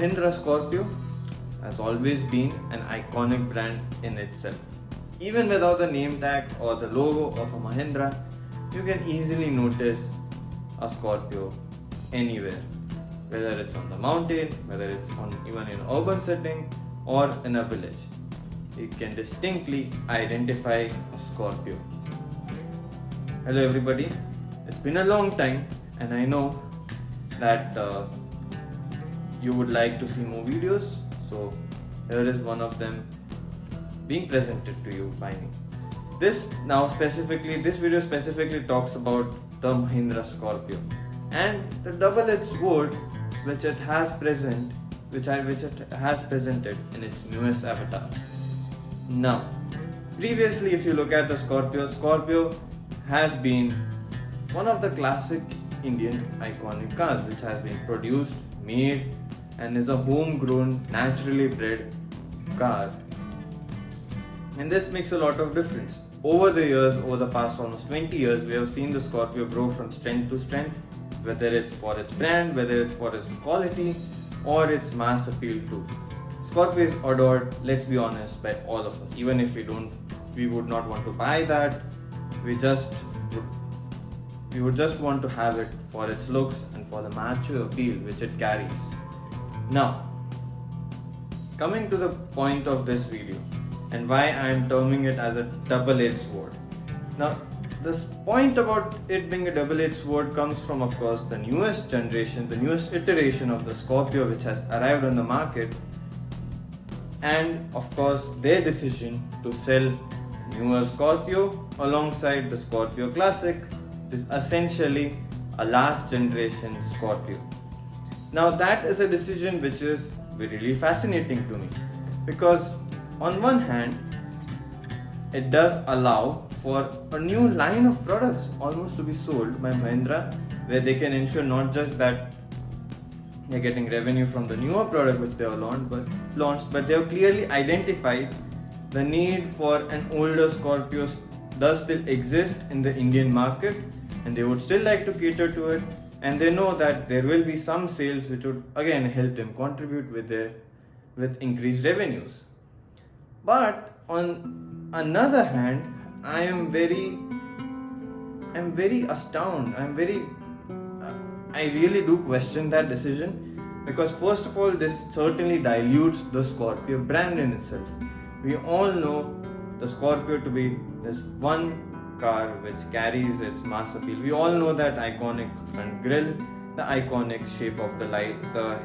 Mahindra Scorpio has always been an iconic brand in itself. Even without the name tag or the logo of a Mahindra, you can easily notice a Scorpio anywhere. Whether it's on the mountain, whether it's even in an urban setting or in a village. You can distinctly identify a Scorpio. Hello everybody, it's been a long time and I know that you would like to see more videos, so here is one of them being presented to you by me. This video specifically talks about the Mahindra Scorpio and the double-edged sword which it has presented in its newest avatar. Now, previously if you look at the Scorpio has been one of the classic Indian iconic cars which has been produced, made and is a homegrown, naturally bred car. And this makes a lot of difference. Over the past almost 20 years, we have seen the Scorpio grow from strength to strength, whether it's for its brand, whether it's for its quality or its mass appeal too. Scorpio is adored, let's be honest, by all of us. Even if we would not want to buy that, we would just want to have it for its looks and for the macho appeal which it carries. Now, coming to the point of this video and why I am terming it as a double-edged sword. Now, this point about it being a double-edged sword comes from, of course, the newest generation, the newest iteration of the Scorpio which has arrived on the market, and of course their decision to sell newer Scorpio alongside the Scorpio Classic, which is essentially a last generation Scorpio. Now that is a decision which is really fascinating to me, because on one hand it does allow for a new line of products almost to be sold by Mahindra, where they can ensure not just that they're getting revenue from the newer product which they have launched, but they have clearly identified the need for an older Scorpio does still exist in the Indian market and they would still like to cater to it, and they know that there will be some sales which would again help them contribute with increased revenues. But on another hand, I am very astounded. I really do question that decision, because first of all, this certainly dilutes the Scorpio brand in itself. We all know the Scorpio to be this one car which carries its mass appeal. We all know that iconic front grille, the iconic shape of the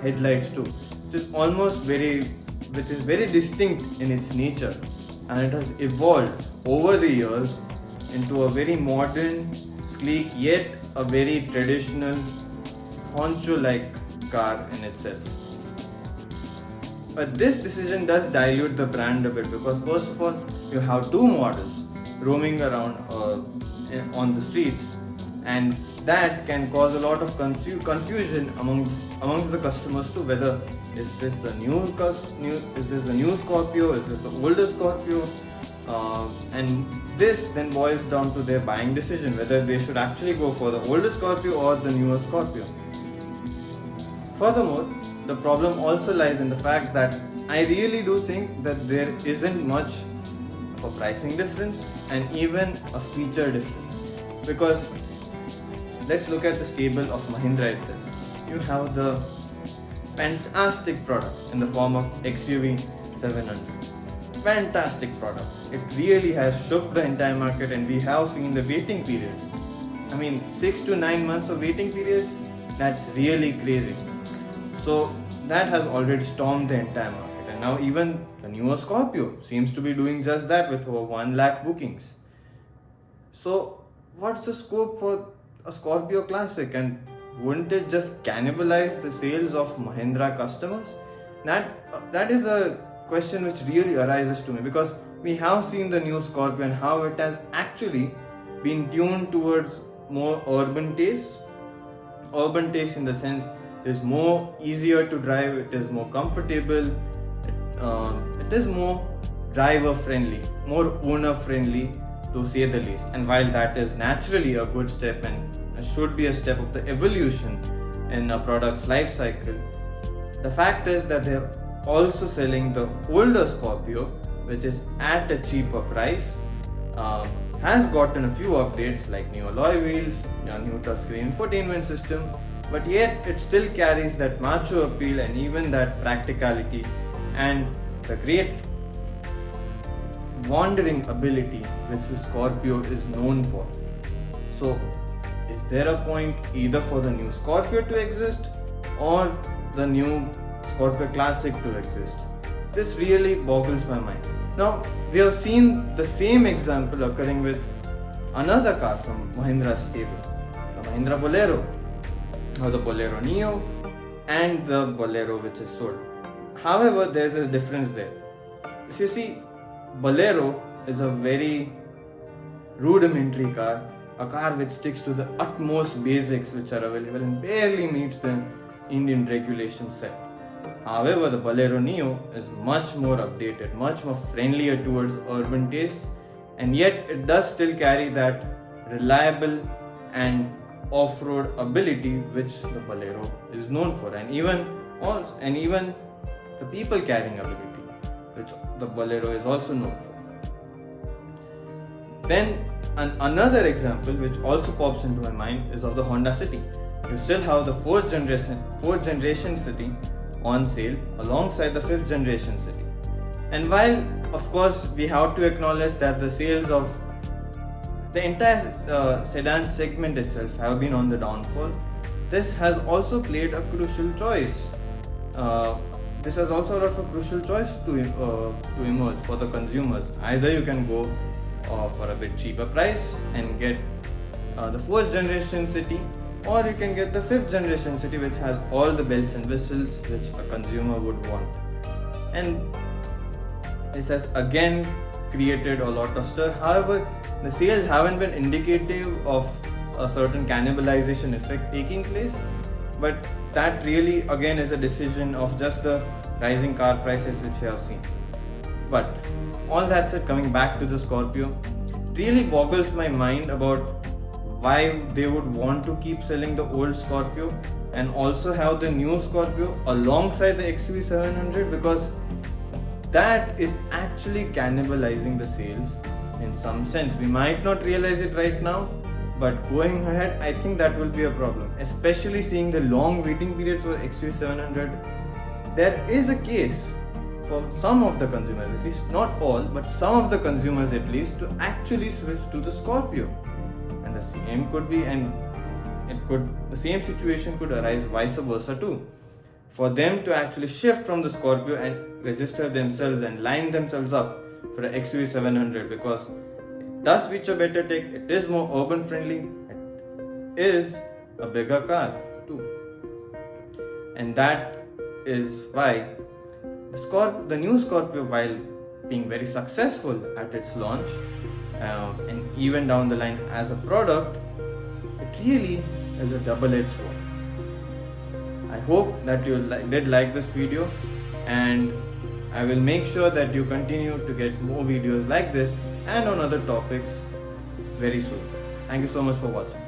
headlights too, which is very distinct in its nature, and it has evolved over the years into a very modern, sleek, yet a very traditional honcho-like car in itself. But this decision does dilute the brand a bit, because first of all, you have two models roaming around on the streets, and that can cause a lot of confusion amongst the customers too, whether is this the new Scorpio, is this the older Scorpio, and this then boils down to their buying decision, whether they should actually go for the older Scorpio or the newer Scorpio. Furthermore, the problem also lies in the fact that I really do think that there isn't much of a pricing difference and even a feature difference, because let's look at the stable of Mahindra itself. You have the fantastic product in the form of XUV 700. Fantastic product. It really has shook the entire market, and we have seen the waiting periods. 6 to 9 months of waiting periods, that's really crazy. So that has already stormed the entire market, and now even the newer Scorpio seems to be doing just that with over 1 lakh bookings. So what's the scope for a Scorpio Classic, and wouldn't it just cannibalize the sales of Mahindra customers? That is a question which really arises to me, because we have seen the new Scorpio and how it has actually been tuned towards more urban taste in the sense it is more easier to drive, it is more comfortable, it is more driver friendly, more owner friendly to say the least. And while that is naturally a good step and should be a step of the evolution in a product's life cycle, The fact is that they're also selling the older Scorpio, which is at a cheaper price, has gotten a few updates like new alloy wheels, new touchscreen infotainment system, but yet it still carries that macho appeal and even that practicality and the great wandering ability which the Scorpio is known for. So, is there a point either for the new Scorpio to exist or the new Scorpio Classic to exist? This really boggles my mind. Now, we have seen the same example occurring with another car from Mahindra stable, the Mahindra Bolero, or the Bolero Neo, and the Bolero which is sold. However, there is a difference there. If you see, Bolero is a very rudimentary car, a car which sticks to the utmost basics which are available and barely meets the Indian regulation set. However, the Bolero Neo is much more updated, much more friendlier towards urban tastes, and yet it does still carry that reliable and off-road ability which the Bolero is known for, and even the people carrying ability which the Bolero is also known for. Then another example which also pops into my mind is of the Honda City. You still have the fourth generation City on sale alongside the 5th generation City. And while of course we have to acknowledge that the sales of the entire sedan segment itself have been on the downfall, this has also played a crucial choice. This has also allowed for crucial choice to emerge for the consumers. Either you can go for a bit cheaper price and get the 4th generation City, or you can get the 5th generation City which has all the bells and whistles which a consumer would want. And this has again created a lot of stir. However, the sales haven't been indicative of a certain cannibalization effect taking place, but that really again is a decision of just the rising car prices which you have seen. But all that said, coming back to the Scorpio, really boggles my mind about why they would want to keep selling the old Scorpio and also have the new Scorpio alongside the XUV700, because that is actually cannibalizing the sales in some sense. We might not realize it right now, but going ahead, I think that will be a problem, especially seeing the long waiting periods for XUV700. There is a case for some of the consumers, at least not all, but some of the consumers at least, to actually switch to the Scorpio. And the same could be, and the same situation could arise vice versa too, for them to actually shift from the Scorpio and register themselves and line themselves up for the XUV700, because it does feature better tech, it is more urban friendly, it is a bigger car too. And that is why the new Scorpio, while being very successful at its launch and even down the line as a product, it really is a double-edged sword. I hope that you did like this video, and I will make sure that you continue to get more videos like this and on other topics very soon. Thank you so much for watching.